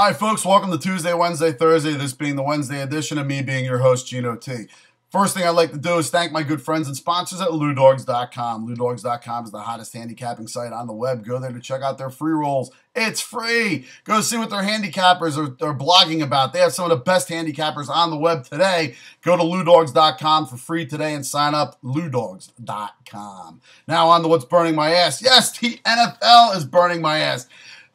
Hi, folks. Welcome to Tuesday, Wednesday, Thursday, this being the Wednesday edition of me being your host, Geno T. First thing I'd like to do is thank my good friends and sponsors at LouDogs.com. LouDogs.com is the hottest handicapping site on the web. Go there to check out their free rolls. It's free. Go see what their handicappers are blogging about. They have some of the best handicappers on the web today. Go to LouDogs.com for free today and sign up. LouDogs.com. Now on to what's burning my ass. Yes, the NFL is burning my ass.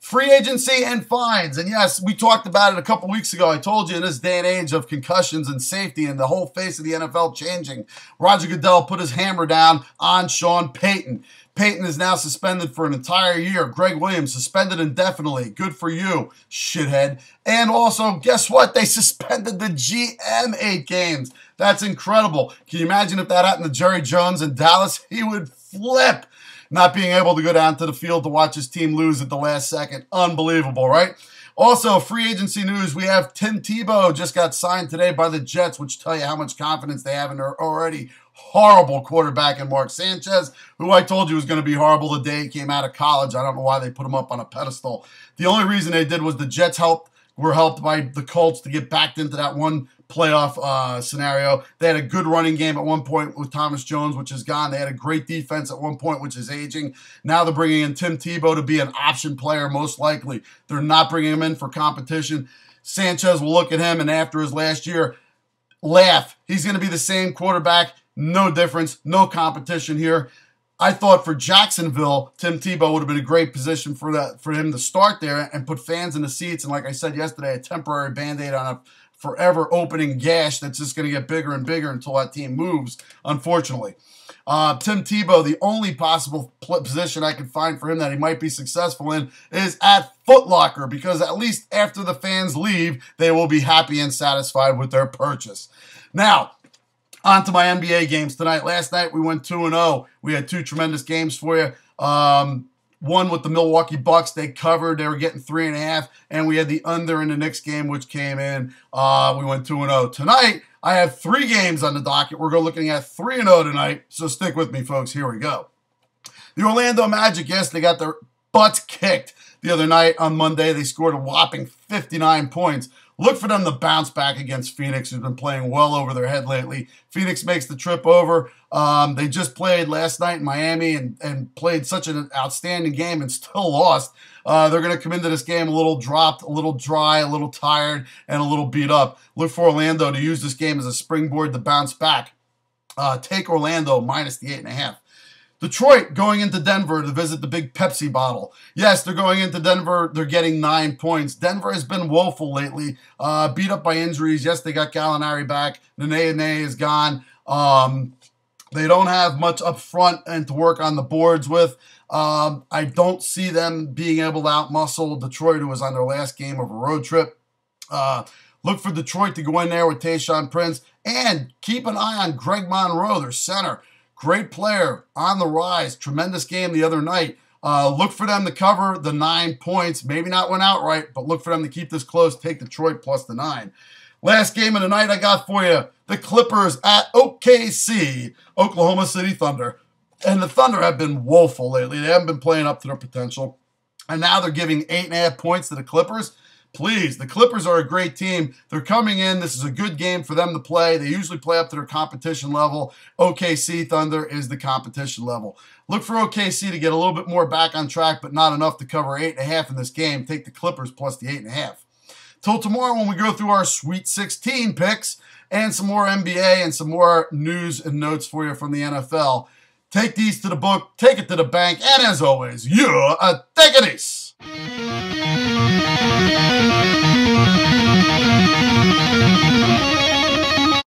Free agency and fines. And yes, we talked about it a couple weeks ago. I told you in this day and age of concussions and safety and the whole face of the NFL changing, Roger Goodell put his hammer down on Sean Payton. Payton is now suspended for an entire year. Greg Williams suspended indefinitely. Good for you, shithead. And also, guess what? They suspended the GM 8 games. That's incredible. Can you imagine if that happened to Jerry Jones in Dallas? He would flip. Not being able to go down to the field to watch his team lose at the last second. Unbelievable, right? Also, free agency news. We have Tim Tebow just got signed today by the Jets, which tell you how much confidence they have in their already horrible quarterback in Mark Sanchez, who I told you was going to be horrible the day he came out of college. I don't know why they put him up on a pedestal. The only reason they did was the Jets were helped by the Colts to get backed into that one playoff scenario. They had a good running game at one point with Thomas Jones, which is gone. They had a great defense at one point, which is aging. Now they're bringing in Tim Tebow to be an option player, most likely. They're not bringing him in for competition. Sanchez will look at him, and after his last year, laugh. He's going to be the same quarterback. No difference. No competition here. I thought for Jacksonville, Tim Tebow would have been a great position for him to start there and put fans in the seats. And like I said yesterday, a temporary Band-Aid on a forever opening gash that's just going to get bigger and bigger until that team moves, unfortunately. Tim Tebow, the only possible position I could find for him that he might be successful in is at Foot Locker, because at least after the fans leave, they will be happy and satisfied with their purchase. Now, on to my NBA games tonight. Last night, we went 2-0. We had two tremendous games for you. One with the Milwaukee Bucks. They covered. They were getting 3.5. And we had the under in the Knicks game, which came in. We went 2-0. Tonight, I have 3 games on the docket. We're looking at 3-0 tonight. So stick with me, folks. Here we go. The Orlando Magic, yes, they got their butts kicked the other night on Monday. They scored a whopping 59 points. Look for them to bounce back against Phoenix, who's been playing well over their head lately. Phoenix makes the trip over. They just played last night in Miami and played such an outstanding game and still lost. They're going to come into this game a little dropped, a little dry, a little tired, and a little beat up. Look for Orlando to use this game as a springboard to bounce back. Take Orlando minus the 8.5. Detroit going into Denver to visit the big Pepsi bottle. Yes, they're going into Denver. They're getting 9 points. Denver has been woeful lately, beat up by injuries. Yes, they got Gallinari back. Nene is gone. They don't have much up front and to work on the boards with. I don't see them being able to outmuscle Detroit, who was on their last game of a road trip. Look for Detroit to go in there with Tayshaun Prince. And keep an eye on Greg Monroe, their center. Great player, on the rise. Tremendous game the other night. Look for them to cover the 9 points. Maybe not win outright, but look for them to keep this close. Take Detroit plus the 9. Last game of the night I got for you. The Clippers at OKC, Oklahoma City Thunder. And the Thunder have been woeful lately. They haven't been playing up to their potential. And now they're giving 8.5 points to the Clippers. Please, the Clippers are a great team. They're coming in. This is a good game for them to play. They usually play up to their competition level. OKC Thunder is the competition level. Look for OKC to get a little bit more back on track, but not enough to cover 8.5 in this game. Take the Clippers plus the 8.5. Till tomorrow when we go through our Sweet 16 picks and some more NBA and some more news and notes for you from the NFL. Take these to the book, take it to the bank, and as always, you're a take it easy.